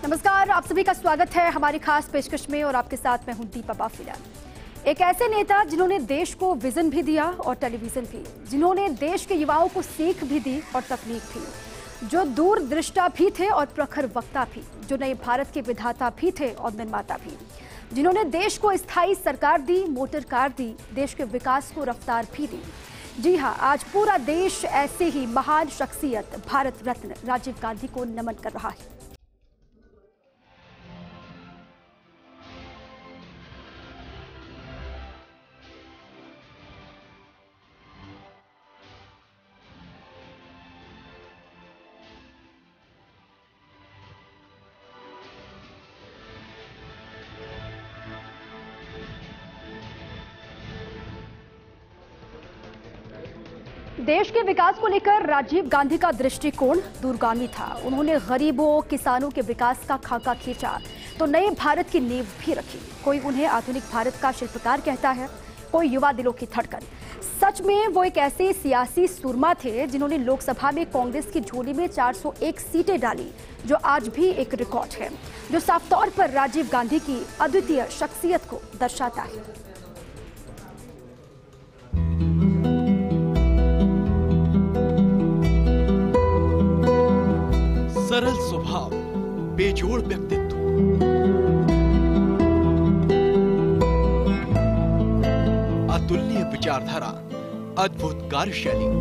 नमस्कार, आप सभी का स्वागत है हमारी खास पेशकश में और आपके साथ मैं हूं दीपा बाफिला। एक ऐसे नेता जिन्होंने देश को विजन भी दिया और टेलीविजन भी, जिन्होंने देश के युवाओं को सीख भी दी और तकनीक भी, जो दूरदृष्टा भी थे और प्रखर वक्ता भी, जो नए भारत के विधाता भी थे और निर्माता भी, जिन्होंने देश को स्थायी सरकार दी, मोटर कार दी, देश के विकास को रफ्तार भी दी। जी हां, आज पूरा देश ऐसे ही महान शख्सियत भारत रत्न राजीव गांधी को नमन कर रहा है। देश के विकास को लेकर राजीव गांधी का दृष्टिकोण दूरगामी था। उन्होंने गरीबों, किसानों के विकास का खाका खींचा तो नए भारत की नींव भी रखी। कोई उन्हें आधुनिक भारत का शिल्पकार कहता है, कोई युवा दिलों की धड़कन। सच में वो एक ऐसे सियासी सूरमा थे जिन्होंने लोकसभा में कांग्रेस की झोली में 401 सीटें डाली, जो आज भी एक रिकॉर्ड है, जो साफ तौर पर राजीव गांधी की अद्वितीय शख्सियत को दर्शाता है। सरल स्वभाव, बेजोड़ व्यक्तित्व, अतुलनीय विचारधारा, अद्भुत कार्यशैली,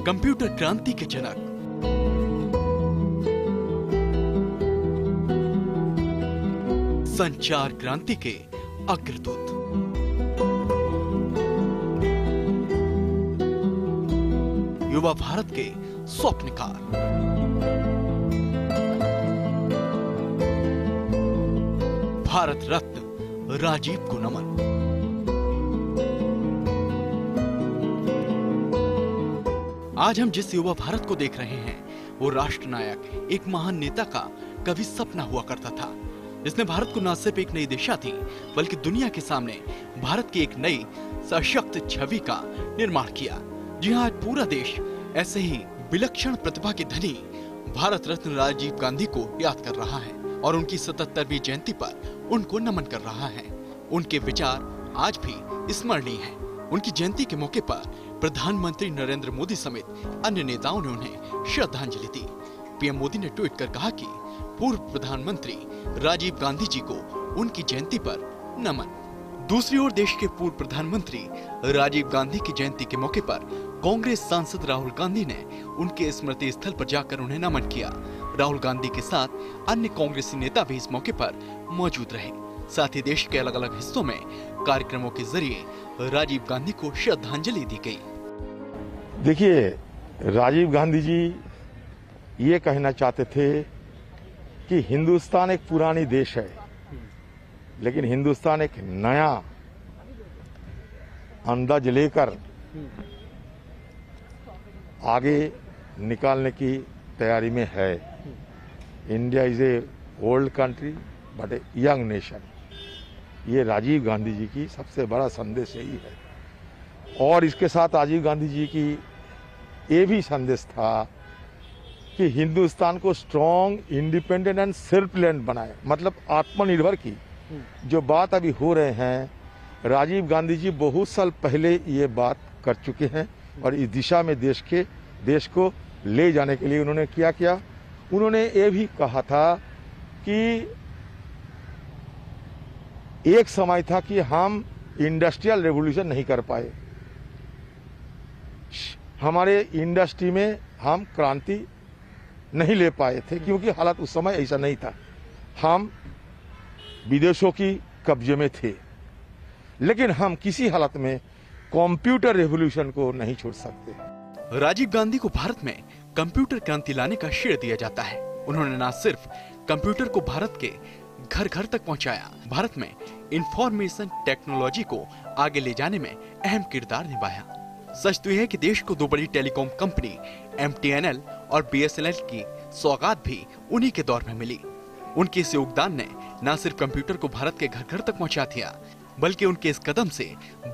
कंप्यूटर क्रांति के जनक, संचार क्रांति के अग्रदूत, युवा भारत के स्वप्नकार, भारत रत्न राजीव को नमन। आज हम जिस युवा भारत को देख रहे हैं वो राष्ट्रनायक, एक महान नेता का कभी सपना हुआ करता था, जिसने भारत को न सिर्फ एक नई दिशा दी बल्कि दुनिया के सामने भारत की एक नई सशक्त छवि का निर्माण किया। जी हाँ, आज पूरा देश ऐसे ही विलक्षण प्रतिभा के धनी भारत रत्न राजीव गांधी को याद कर रहा है और उनकी 77वीं जयंती पर उनको नमन कर रहा है। उनके विचार आज भी स्मरणीय हैं। उनकी जयंती के मौके पर प्रधानमंत्री नरेंद्र मोदी समेत अन्य नेताओं ने उन्हें श्रद्धांजलि दी। पीएम मोदी ने ट्वीट कर कहा कि पूर्व प्रधानमंत्री राजीव गांधी जी को उनकी जयंती पर नमन। दूसरी ओर देश के पूर्व प्रधानमंत्री राजीव गांधी की जयंती के मौके पर कांग्रेस सांसद राहुल गांधी ने उनके स्मृति स्थल पर जाकर उन्हें नमन किया। राहुल गांधी के साथ अन्य कांग्रेसी नेता भी इस मौके पर मौजूद रहे। साथ ही देश के अलग अलग हिस्सों में कार्यक्रमों के जरिए राजीव गांधी को श्रद्धांजलि दी गई। देखिए, राजीव गांधी जी ये कहना चाहते थे कि हिंदुस्तान एक पुरानी देश है, लेकिन हिंदुस्तान एक नया अंदाज लेकर आगे निकालने की तैयारी में है। India is a old country but a young nation. ये राजीव गांधी जी की सबसे बड़ा संदेश यही है। और इसके साथ राजीव गांधी जी की ये भी संदेश था कि हिंदुस्तान को strong, independent and self reliant बनाए, मतलब आत्मनिर्भर की जो बात अभी हो रहे हैं, राजीव गांधी जी बहुत साल पहले ये बात कर चुके हैं और इस दिशा में देश को ले जाने के लिए उन्होंने क्या किया। उन्होंने ये भी कहा था कि एक समय था कि हम इंडस्ट्रियल रेवोल्यूशन नहीं कर पाए, हमारे इंडस्ट्री में हम क्रांति नहीं ले पाए थे क्योंकि हालात उस समय ऐसा नहीं था, हम विदेशों की कब्जे में थे। लेकिन हम किसी हालत में कंप्यूटर रेवोल्यूशन को नहीं छोड़ सकते। राजीव गांधी को भारत में कंप्यूटर क्रांति लाने का श्रेय दिया जाता है। उन्होंने न सिर्फ कंप्यूटर को भारत के घर घर तक पहुंचाया, भारत में इंफॉर्मेशन टेक्नोलॉजी को आगे ले जाने में अहम किरदार निभाया। सच तो यह है कि देश को दो बड़ी टेलीकॉम कंपनी MTNL और BSNL की सौगात भी उन्हीं के दौर में मिली। उनके इस योगदान ने न सिर्फ कंप्यूटर को भारत के घर घर तक पहुंचा दिया, बल्कि उनके इस कदम से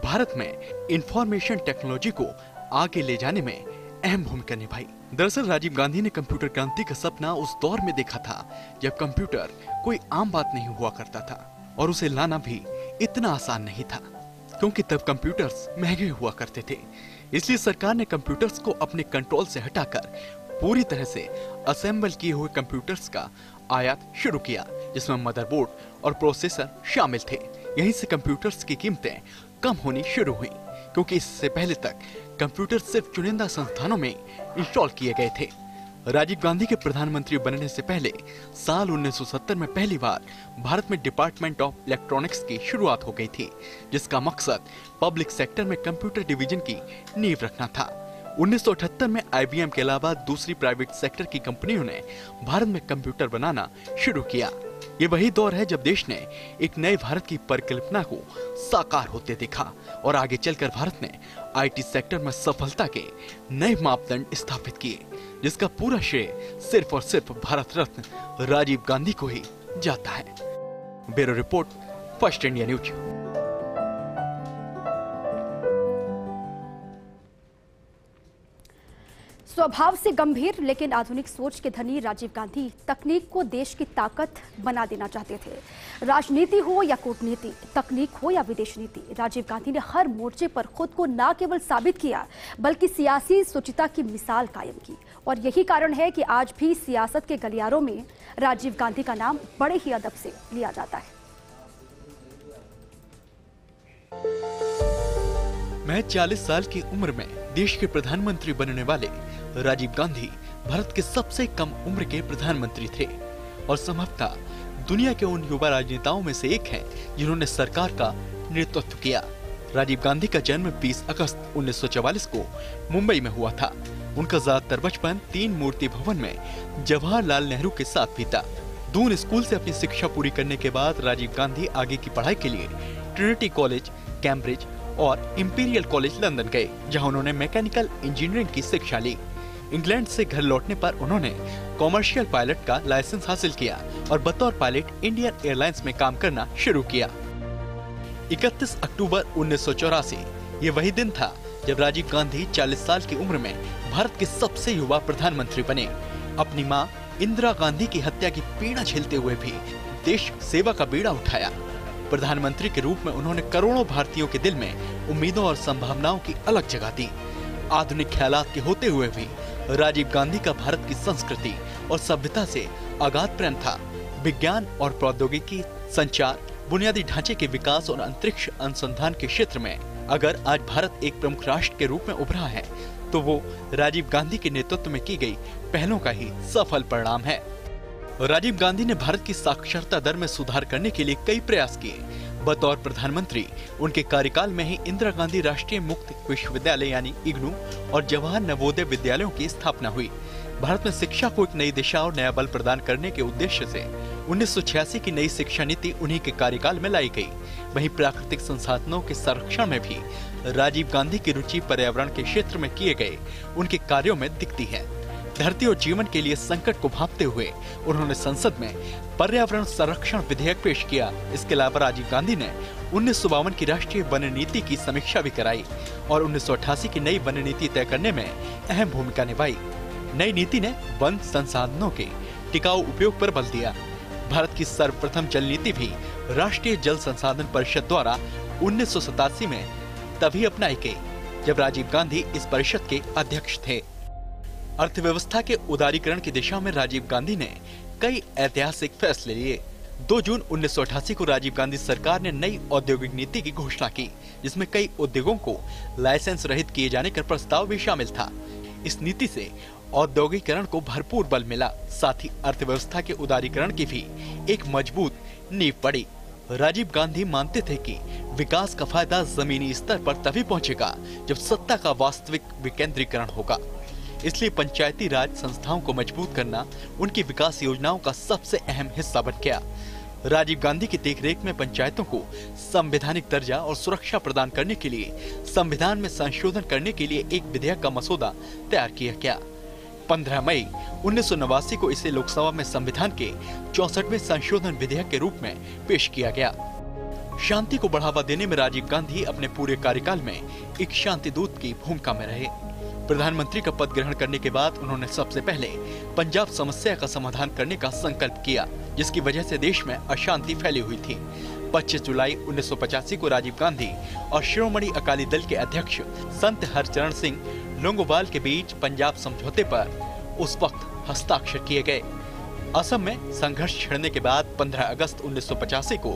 भारत में इंफॉर्मेशन टेक्नोलॉजी को आगे ले जाने में अहम भूमिका निभाई। दरअसल राजीव गांधी ने कंप्यूटर क्रांति का सपना उस दौर में देखा था जब कंप्यूटर कोई आम बात नहीं हुआ करता था और उसे लाना भी इतना आसान नहीं था, क्योंकि तब कंप्यूटर्स महंगे हुआ करते थे। इसलिए सरकार ने कंप्यूटर्स को अपने कंट्रोल से हटाकर पूरी तरह से असेंबल किए हुए कंप्यूटर्स का आयात शुरू किया, जिसमें मदरबोर्ड और प्रोसेसर शामिल थे। यहीं से कंप्यूटर्स की कीमतें कम होनी शुरू हुई, क्योंकि इससे पहले तक कंप्यूटर सिर्फ चुनिंदा संस्थानों में इंस्टॉल किए गए थे। राजीव गांधी के प्रधानमंत्री बनने से पहले साल 1970 में पहली बार भारत में डिपार्टमेंट ऑफ इलेक्ट्रॉनिक्स की शुरुआत हो गई थी, जिसका मकसद पब्लिक सेक्टर में कंप्यूटर डिवीजन की नींव रखना था। 1978 में IBM के अलावा दूसरी प्राइवेट सेक्टर की कंपनियों ने भारत में कंप्यूटर बनाना शुरू किया। ये वही दौर है जब देश ने एक नए भारत की परिकल्पना को साकार होते देखा और आगे चलकर भारत ने IT सेक्टर में सफलता के नए मापदंड स्थापित किए, जिसका पूरा श्रेय सिर्फ और सिर्फ भारत रत्न राजीव गांधी को ही जाता है। Bureau report, first India news. स्वभाव से गंभीर लेकिन आधुनिक सोच के धनी राजीव गांधी तकनीक को देश की ताकत बना देना चाहते थे। राजनीति हो या कूटनीति, तकनीक हो या विदेश नीति, राजीव गांधी ने हर मोर्चे पर खुद को न केवल साबित किया बल्कि सियासी शुचिता की मिसाल कायम की। और यही कारण है कि आज भी सियासत के गलियारों में राजीव गांधी का नाम बड़े ही अदब से लिया जाता है। मैं 40 साल की उम्र में देश के प्रधानमंत्री बनने वाले राजीव गांधी भारत के सबसे कम उम्र के प्रधानमंत्री थे और संभवतः दुनिया के उन युवा राजनेताओं में से एक हैं जिन्होंने सरकार का नेतृत्व किया। राजीव गांधी का जन्म 20 अगस्त 1944 को मुंबई में हुआ था। उनका ज्यादातर बचपन 3 मूर्ति भवन में जवाहरलाल नेहरू के साथ बीता। दून स्कूल से अपनी शिक्षा पूरी करने के बाद राजीव गांधी आगे की पढ़ाई के लिए ट्रिनिटी कॉलेज, कैम्ब्रिज और इंपीरियल कॉलेज लंदन गए, जहां उन्होंने मैकेनिकल इंजीनियरिंग की शिक्षा ली। इंग्लैंड से घर लौटने पर उन्होंने कॉमर्शियल पायलट का लाइसेंस हासिल किया और बतौर पायलट इंडियन एयरलाइंस में काम करना शुरू किया। 31 अक्टूबर 1984 ये वही दिन था जब राजीव गांधी 40 साल की उम्र में भारत के सबसे युवा प्रधानमंत्री बने। अपनी मां इंदिरा गांधी की हत्या की पीड़ा झेलते हुए भी देश सेवा का बीड़ा उठाया। प्रधानमंत्री के रूप में उन्होंने करोड़ों भारतीयों के दिल में उम्मीदों और संभावनाओं की अलग जगह दी। आधुनिक ख्यालात के होते हुए भी राजीव गांधी का भारत की संस्कृति और सभ्यता से अगाध प्रेम था। विज्ञान और प्रौद्योगिकी, संचार, बुनियादी ढांचे के विकास और अंतरिक्ष अनुसंधान के क्षेत्र में अगर आज भारत एक प्रमुख राष्ट्र के रूप में उभरा है तो वो राजीव गांधी के नेतृत्व में की गई पहलों का ही सफल परिणाम है। राजीव गांधी ने भारत की साक्षरता दर में सुधार करने के लिए कई प्रयास किए। बतौर प्रधानमंत्री उनके कार्यकाल में ही इंदिरा गांधी राष्ट्रीय मुक्त विश्वविद्यालय यानी इग्नू और जवाहर नवोदय विद्यालयों की स्थापना हुई। भारत में शिक्षा को एक नई दिशा और नया बल प्रदान करने के उद्देश्य से 1986 की नई शिक्षा नीति उन्हीं के कार्यकाल में लाई गई। वहीं प्राकृतिक संसाधनों के संरक्षण में भी राजीव गांधी की रुचि पर्यावरण के क्षेत्र में किए गए उनके कार्यों में दिखती है। धरती और जीवन के लिए संकट को भांपते हुए उन्होंने संसद में पर्यावरण संरक्षण विधेयक पेश किया। इसके अलावा राजीव गांधी ने 1952 की राष्ट्रीय वन नीति की समीक्षा भी कराई और 1988 की नई वन नीति तय करने में अहम भूमिका निभाई। नई नीति ने वन संसाधनों के टिकाऊ उपयोग पर बल दिया। भारत की सर्वप्रथम जल नीति भी राष्ट्रीय जल संसाधन परिषद द्वारा 1987 में तभी अपनाई गई जब राजीव गांधी इस परिषद के अध्यक्ष थे। अर्थव्यवस्था के उदारीकरण की दिशा में राजीव गांधी ने कई ऐतिहासिक फैसले लिए। 2 जून 1988 को राजीव गांधी सरकार ने नई औद्योगिक नीति की घोषणा की, जिसमें कई उद्योगों को लाइसेंस रहित किए जाने का प्रस्ताव भी शामिल था। इस नीति से औद्योगिकरण को भरपूर बल मिला, साथ ही अर्थव्यवस्था के उदारीकरण की भी एक मजबूत नींव पड़ी। राजीव गांधी मानते थे कि विकास का फायदा जमीनी स्तर पर तभी पहुंचेगा जब सत्ता का वास्तविक विकेंद्रीकरण होगा। इसलिए पंचायती राज संस्थाओं को मजबूत करना उनकी विकास योजनाओं का सबसे अहम हिस्सा बन गया। राजीव गांधी की देखरेख में पंचायतों को संवैधानिक दर्जा और सुरक्षा प्रदान करने के लिए संविधान में संशोधन करने के लिए एक विधेयक का मसौदा तैयार किया गया। 15 मई 1989 को इसे लोकसभा में संविधान के 64वें संशोधन विधेयक के रूप में पेश किया गया। शांति को बढ़ावा देने में राजीव गांधी अपने पूरे कार्यकाल में एक शांति दूत की भूमिका में रहे। प्रधानमंत्री का पद ग्रहण करने के बाद उन्होंने सबसे पहले पंजाब समस्या का समाधान करने का संकल्प किया, जिसकी वजह से देश में अशांति फैली हुई थी। 25 जुलाई 1985 को राजीव गांधी और शिरोमणि अकाली दल के अध्यक्ष संत हरचरण सिंह लोंगोवाल के बीच पंजाब समझौते पर उस वक्त हस्ताक्षर किए गए। असम में संघर्ष छिड़ने के बाद 15 अगस्त 1985 को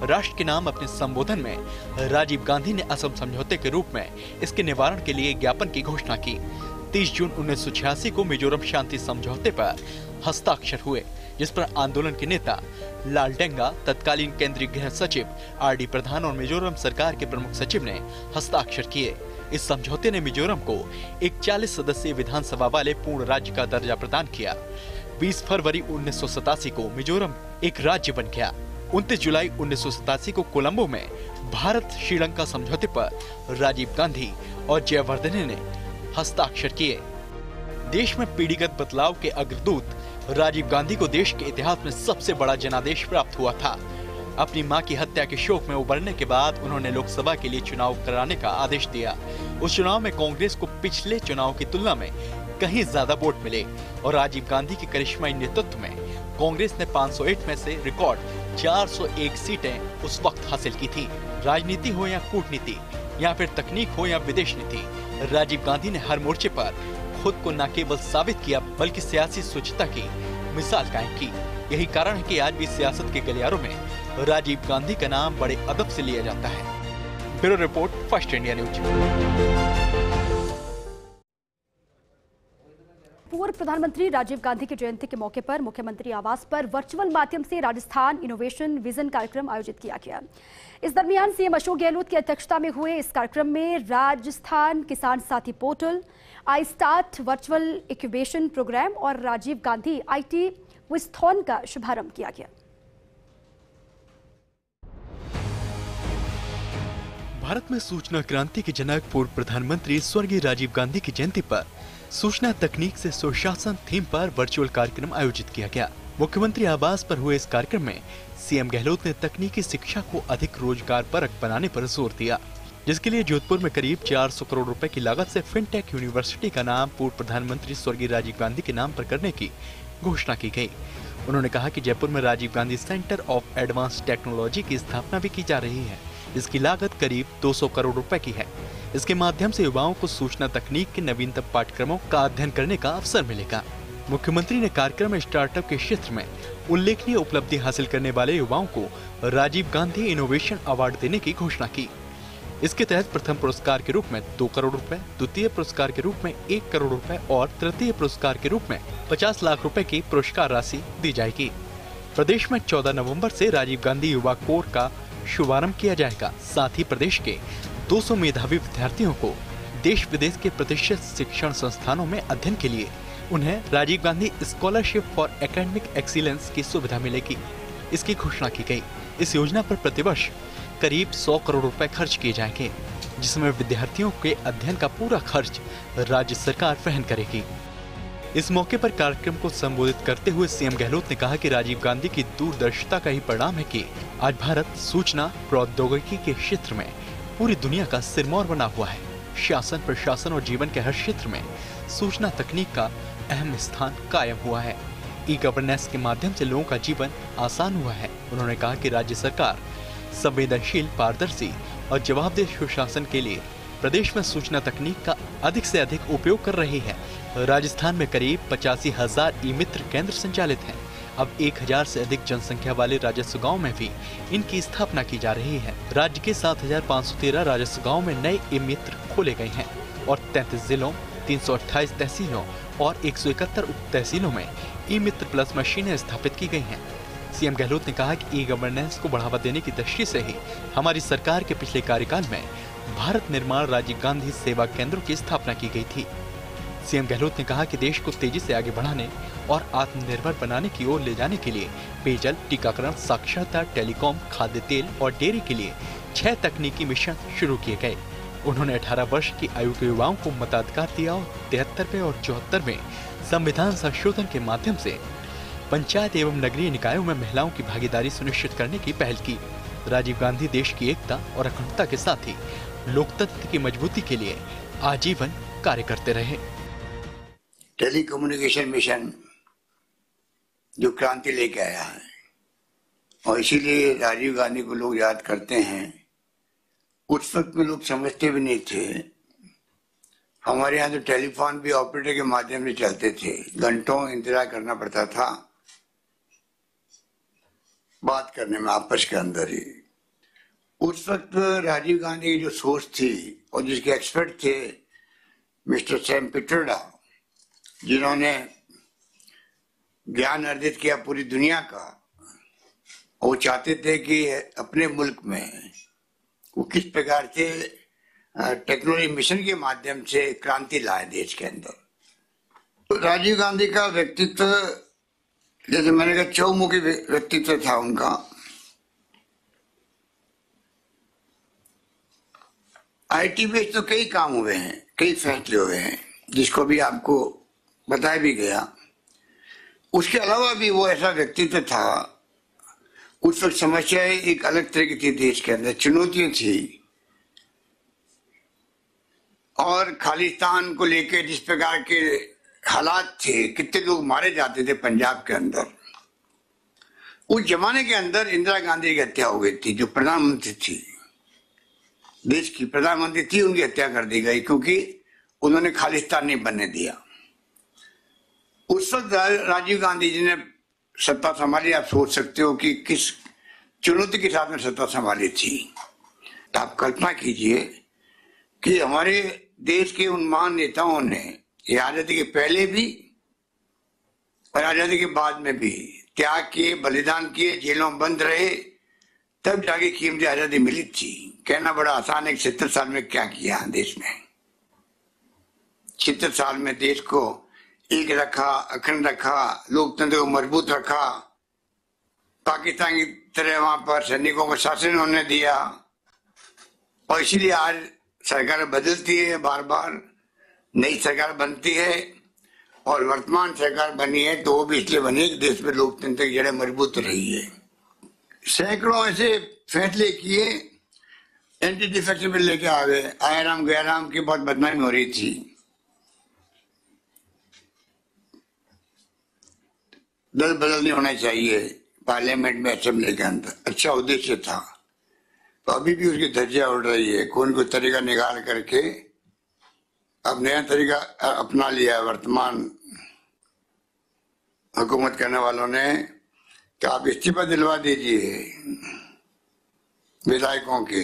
राष्ट्र के नाम अपने संबोधन में राजीव गांधी ने असम समझौते के रूप में इसके निवारण के लिए ज्ञापन की घोषणा की। 30 जून 1986 को मिजोरम शांति समझौते पर हस्ताक्षर हुए, जिस पर आंदोलन के नेता लालडेंगा, तत्कालीन केंद्रीय गृह सचिव आर.डी. प्रधान और मिजोरम सरकार के प्रमुख सचिव ने हस्ताक्षर किए। इस समझौते ने मिजोरम को एक 40 सदस्यीय विधानसभा वाले पूर्ण राज्य का दर्जा प्रदान किया। 20 फरवरी 1987 को मिजोरम एक राज्य बन गया। 29 जुलाई 1987 को कोलंबो में भारत श्रीलंका समझौते पर राजीव गांधी और जयवर्धने ने हस्ताक्षर किए। देश में पीढ़ीगत बदलाव के अग्रदूत राजीव गांधी को देश के इतिहास में सबसे बड़ा जनादेश प्राप्त हुआ था। अपनी मां की हत्या के शोक में उबरने के बाद उन्होंने लोकसभा के लिए चुनाव कराने का आदेश दिया। उस चुनाव में कांग्रेस को पिछले चुनाव की तुलना में कहीं ज्यादा वोट मिले और राजीव गांधी के करिश्माई नेतृत्व में कांग्रेस ने 508 में से रिकॉर्ड 401 सीटें उस वक्त हासिल की थी। राजनीति हो या कूटनीति या फिर तकनीक हो या विदेश नीति, राजीव गांधी ने हर मोर्चे पर खुद को न केवल साबित किया बल्कि सियासी स्वच्छता की मिसाल कायम की। यही कारण है कि आज भी सियासत के गलियारों में राजीव गांधी का नाम बड़े अदब से लिया जाता है। Bureau report, first India news. पूर्व प्रधानमंत्री राजीव गांधी की जयंती के मौके पर मुख्यमंत्री आवास पर वर्चुअल माध्यम से राजस्थान इनोवेशन विजन कार्यक्रम आयोजित किया गया। इस दरमियान सीएम अशोक गहलोत की अध्यक्षता में हुए इस कार्यक्रम में Rajasthan Kisan Sathi portal, I start virtual incubation program और राजीव गांधी IT विस्थॉन का शुभारंभ किया गया। भारत में सूचना क्रांति के जनक पूर्व प्रधानमंत्री स्वर्गीय राजीव गांधी की जयंती पर सूचना तकनीक से सुशासन थीम पर वर्चुअल कार्यक्रम आयोजित किया गया। मुख्यमंत्री आवास पर हुए इस कार्यक्रम में सीएम गहलोत ने तकनीकी शिक्षा को अधिक रोजगार परक बनाने पर जोर दिया, जिसके लिए जोधपुर में करीब 400 करोड़ रुपए की लागत से फिनटेक यूनिवर्सिटी का नाम पूर्व प्रधानमंत्री स्वर्गीय राजीव गांधी के नाम पर करने की घोषणा की गई। उन्होंने कहा कि जयपुर में Rajiv Gandhi centre of advance technology की स्थापना भी की जा रही है, जिसकी लागत करीब 200 करोड़ रुपए की है। इसके माध्यम से युवाओं को सूचना तकनीक के नवीनतम पाठ्यक्रमों का अध्ययन करने का अवसर मिलेगा। मुख्यमंत्री ने कार्यक्रम में स्टार्टअप के क्षेत्र में उल्लेखनीय उपलब्धि हासिल करने वाले युवाओं को राजीव गांधी इनोवेशन अवार्ड देने की घोषणा की। इसके तहत प्रथम पुरस्कार के रूप में 2 करोड़ रुपए, द्वितीय पुरस्कार के रूप में 1 करोड़ रुपए और तृतीय पुरस्कार के रूप में 50 लाख रुपए की पुरस्कार राशि दी जाएगी। प्रदेश में 14 नवंबर से राजीव गांधी युवा कोर का शुभारंभ किया जाएगा। साथ ही प्रदेश के 200 मेधावी विद्यार्थियों को देश विदेश के प्रतिष्ठित शिक्षण संस्थानों में अध्ययन के लिए उन्हें Rajiv Gandhi scholarship for academic excellence की सुविधा मिलेगी। इसकी घोषणा की गई। इस योजना पर प्रतिवर्ष करीब 100 करोड़ रुपए खर्च किए जाएंगे, जिसमें विद्यार्थियों के अध्ययन का पूरा खर्च राज्य सरकार वहन करेगी। इस मौके पर कार्यक्रम को संबोधित करते हुए सीएम गहलोत ने कहा कि राजीव गांधी की दूरदर्शिता का ही परिणाम है कि आज भारत सूचना प्रौद्योगिकी के क्षेत्र में पूरी दुनिया का सिरमौर बना हुआ है। शासन, प्रशासन और जीवन के हर क्षेत्र में सूचना तकनीक का अहम स्थान कायम हुआ है। ई-गवर्नेंस के माध्यम से लोगों का जीवन आसान हुआ है। उन्होंने कहा कि राज्य सरकार संवेदनशील, पारदर्शी और जवाबदेह सुशासन के लिए प्रदेश में सूचना तकनीक का अधिक से अधिक उपयोग कर रही है। राजस्थान में करीब 85,000 ई-मित्र केंद्र संचालित हैं। अब 1,000 से अधिक जनसंख्या वाले राजस्व गाँव में भी इनकी स्थापना की जा रही है। राज्य के 7,513 राजस्व गाँव में नए ई-मित्र खोले गए हैं और 33 जिलों, 328 तहसीलों और 171 उप तहसीलों में ई-मित्र प्लस मशीनें स्थापित की गई हैं। सीएम गहलोत ने कहा कि ई-गवर्नेंस को बढ़ावा देने की दृष्टि से ही हमारी सरकार के पिछले कार्यकाल में भारत निर्माण राजीव गांधी सेवा केंद्रों की स्थापना की गई थी। सीएम गहलोत ने कहा कि देश को तेजी से आगे बढ़ाने और आत्मनिर्भर बनाने की ओर ले जाने के लिए पेयजल, टीकाकरण, साक्षरता, टेलीकॉम, खाद्य तेल और डेयरी के लिए 6 तकनीकी मिशन शुरू किए गए। उन्होंने 18 वर्ष की आयु के युवाओं को मताधिकार दिया और 73वें और 74वें संविधान संशोधन के माध्यम से पंचायत एवं नगरीय निकायों में महिलाओं की भागीदारी सुनिश्चित करने की पहल की। राजीव गांधी देश की एकता और अखंडता के साथ ही लोकतंत्र की मजबूती के लिए आजीवन कार्य करते रहे। टेलीकम्युनिकेशन मिशन जो क्रांति लेके आया है और इसीलिए राजीव गांधी को लोग याद करते हैं। उस वक्त में लोग समझते भी नहीं थे। हमारे यहाँ तो टेलीफोन भी ऑपरेटर के माध्यम से चलते थे, घंटों इंतजार करना पड़ता था बात करने में आपस के अंदर ही। उस वक्त राजीव गांधी की जो सोच थी और जिसके एक्सपर्ट थे मिस्टर सैम पिट्रोडा, जिन्होंने ज्ञान अर्जित किया पूरी दुनिया का, वो चाहते थे कि अपने मुल्क में वो किस प्रकार से टेक्नोलॉजी मिशन के माध्यम से क्रांति लाए देश के अंदर। तो राजीव गांधी का व्यक्तित्व, जैसे मैंने कहा, चौमुखी व्यक्तित्व था उनका। आईटी बेस्ड तो कई काम हुए हैं, कई फैसले हुए हैं, जिसको भी आपको बताया भी गया। उसके अलावा भी वो ऐसा व्यक्तित्व था। उस वक्त समस्याएं एक अलग तरह की थी, देश के अंदर चुनौतियां थी, और खालिस्तान को लेकर जिस प्रकार के हालात थे, कितने लोग मारे जाते थे पंजाब के अंदर। उस जमाने के अंदर इंदिरा गांधी की हत्या हो गई थी, जो प्रधानमंत्री थी, देश की प्रधानमंत्री थी, उनकी हत्या कर दी गई क्योंकि उन्होंने खालिस्तान नहीं बनने दिया। उस वक्त राजीव गांधी जी ने सत्ता संभाली। आप सोच सकते हो कि किस चुनौती के साथ में सत्ता संभाली थी। तो आप कल्पना कीजिए कि हमारे देश के उन महान नेताओं ने ये आजादी के पहले भी और आजादी के बाद में भी त्याग किए, बलिदान किए, जेलों में बंद रहे, तब जाके कीमती आजादी मिली थी। कहना बड़ा आसान है कि 70 साल में क्या किया देश ने। 70 साल में देश को एक रखा, अखंड रखा, लोकतंत्र को मजबूत रखा, पाकिस्तान की तरह वहां पर सैनिकों को शासन होने दिया। और इसीलिए आज सरकार बदलती है, बार बार नई सरकार बनती है, और वर्तमान सरकार बनी है तो वो भी इसलिए बनी कि देश में लोकतंत्र की जड़ें मजबूत रही है। सैकड़ों ऐसे फैसले किए, एंटी डिफेक्शन बिल लेके आ गए। आयराम गैराम की बहुत बदनामी हो रही थी। दल बदल नहीं होना चाहिए पार्लियामेंट में, असेंबली के अंदर। अच्छा उद्देश्य था, तो अभी भी उसकी धज्जियां उड़ रही है। कोई कोई तरीका निकाल करके अब नया तरीका अपना लिया वर्तमान हुकूमत करने वालों ने कि आप इस्तीफा दिलवा दीजिए विधायकों के,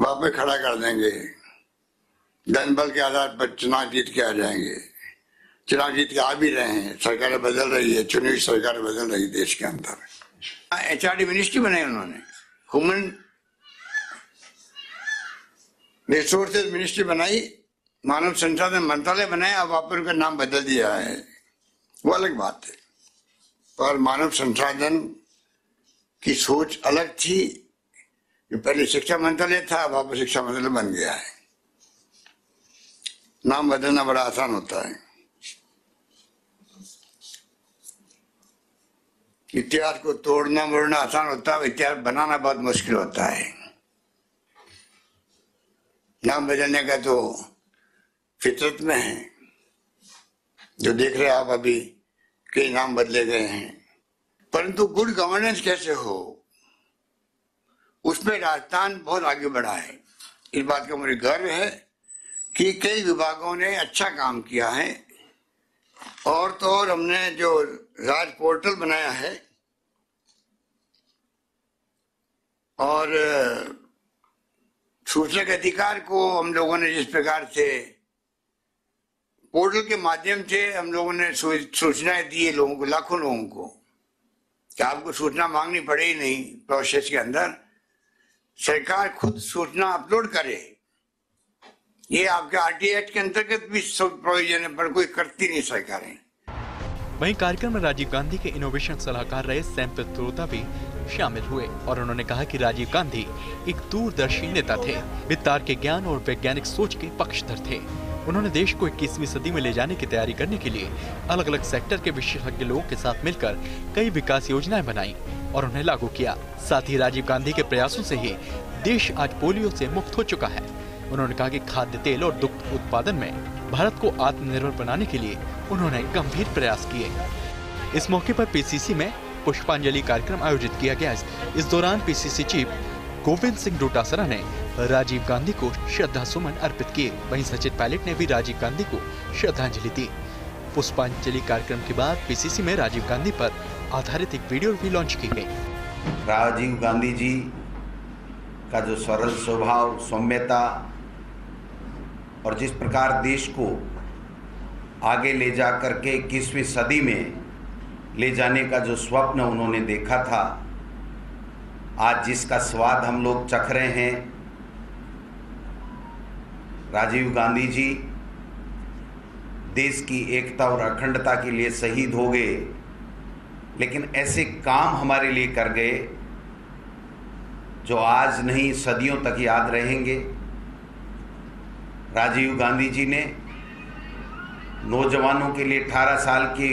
वापस खड़ा कर देंगे, धन बल के आधार पर चुनाव जीत के आ जाएंगे। चुनाव जीत के आ भी रहे हैं, सरकारें बदल रही है, चुनी हुई सरकारें बदल रही है देश के अंदर। एचआरडी मिनिस्ट्री बनाई उन्होंने, ह्यूमन रिसोर्सेज मिनिस्ट्री बनाई, मानव संसाधन मंत्रालय बनाया। अब वापस उनका नाम बदल दिया है, वो अलग बात है, पर मानव संसाधन की सोच अलग थी। जो पहले शिक्षा मंत्रालय था, वापस शिक्षा मंत्रालय बन गया है। नाम बदलना बड़ा आसान होता है। इतिहास को तोड़ना मोड़ना आसान होता है, इतिहास बनाना बहुत मुश्किल होता है। नाम बदलने का तो फितरत में है। जो देख रहे हैं आप, अभी कई नाम बदले गए हैं, परंतु गुड गवर्नेंस कैसे हो, उसमें राजस्थान बहुत आगे बढ़ा है। इस बात का मुझे गर्व है कि कई विभागों ने अच्छा काम किया है। और तो और हमने जो राज पोर्टल बनाया है और सूचना के अधिकार को हम लोगों ने जिस प्रकार से पोर्टल के माध्यम से हम लोगों ने सूचनाएं दी है लोगों को, लाखों लोगों को, कि आपको सूचना मांगनी पड़े ही नहीं। प्रोसेस के अंदर सरकार खुद सूचना अपलोड करे। ये आपके आरटीआई एक्ट के अंतर्गत भी सब प्रोविजन है, पर कोई करती नहीं सरकारें। वहीं कार्यक्रम में राजीव गांधी के इनोवेशन सलाहकार रहे सैम पित्रोदा भी शामिल हुए और उन्होंने कहा कि राजीव गांधी एक दूरदर्शी नेता थे, वे तार्किक ज्ञान और वैज्ञानिक सोच के पक्षधर थे। उन्होंने देश को 21वीं सदी में ले जाने की तैयारी करने के लिए अलग अलग सेक्टर के विशेषज्ञ लोगों के साथ मिलकर कई विकास योजनाएं बनाई और उन्हें लागू किया। साथ ही राजीव गांधी के प्रयासों से ही देश आज पोलियो से मुक्त हो चुका है। उन्होंने कहा कि खाद्य तेल और दुग्ध उत्पादन में भारत को आत्मनिर्भर बनाने के लिए उन्होंने गंभीर प्रयास किए। इस मौके पर पीसीसी में पुष्पांजलि कार्यक्रम आयोजित किया गया। इस दौरान पीसीसी चीफ गोविंद सिंह डोटासरा ने राजीव गांधी को श्रद्धा सुमन अर्पित किए। वहीं सचिन पायलट ने भी राजीव गांधी को श्रद्धांजलि दी। पुष्पांजलि कार्यक्रम के बाद पीसीसी में राजीव गांधी पर आधारित एक वीडियो भी लॉन्च की गई। राजीव गांधी जी का जो सरल स्वभाव, सौम्यता और जिस प्रकार देश को आगे ले जा करके 21वीं सदी में ले जाने का जो स्वप्न उन्होंने देखा था, आज जिसका स्वाद हम लोग चख रहे हैं। राजीव गांधी जी देश की एकता और अखंडता के लिए शहीद हो गए, लेकिन ऐसे काम हमारे लिए कर गए जो आज नहीं सदियों तक याद रहेंगे। राजीव गांधी जी ने नौजवानों के लिए 18 साल की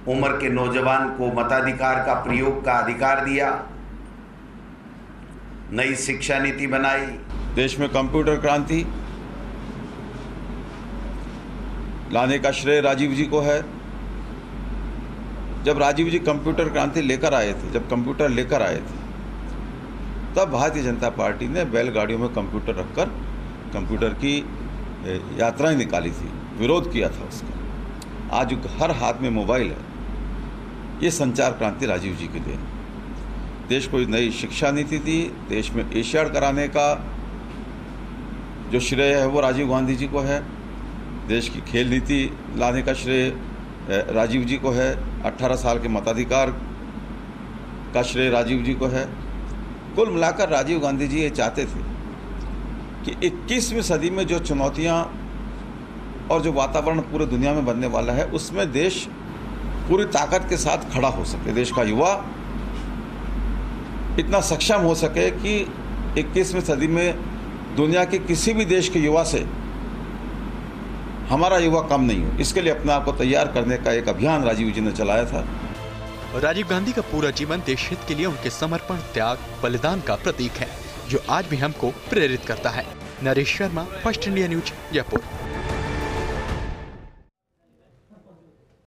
उम्र के नौजवान को मताधिकार का प्रयोग का अधिकार दिया, नई शिक्षा नीति बनाई। देश में कंप्यूटर क्रांति लाने का श्रेय राजीव जी को है। जब राजीव जी कंप्यूटर क्रांति लेकर आए थे, जब कंप्यूटर लेकर आए थे, तब भारतीय जनता पार्टी ने बैलगाड़ियों में कंप्यूटर रखकर कंप्यूटर की यात्राएं निकाली थी, विरोध किया था उसका। आज हर हाथ में मोबाइल है। ये संचार क्रांति राजीव जी की देन। देश को नई शिक्षा नीति दी, देश में एशियाड कराने का जो श्रेय है वो राजीव गांधी जी को है। देश की खेल नीति लाने का श्रेय राजीव जी को है। 18 साल के मताधिकार का श्रेय राजीव जी को है। कुल मिलाकर राजीव गांधी जी ये चाहते थे कि 21वीं सदी में जो चुनौतियां और जो वातावरण पूरे दुनिया में बनने वाला है, उसमें देश पूरी ताकत के साथ खड़ा हो सके। देश का युवा इतना सक्षम हो सके कि 21वीं सदी में दुनिया के किसी भी देश के युवा से हमारा युवा कम नहीं हो। इसके लिए अपने आप को तैयार करने का एक अभियान राजीव जी ने चलाया था। राजीव गांधी का पूरा जीवन देश हित के लिए उनके समर्पण, त्याग, बलिदान का प्रतीक है, जो आज भी हमको प्रेरित करता है। Naresh Sharma, first India news, Jaipur.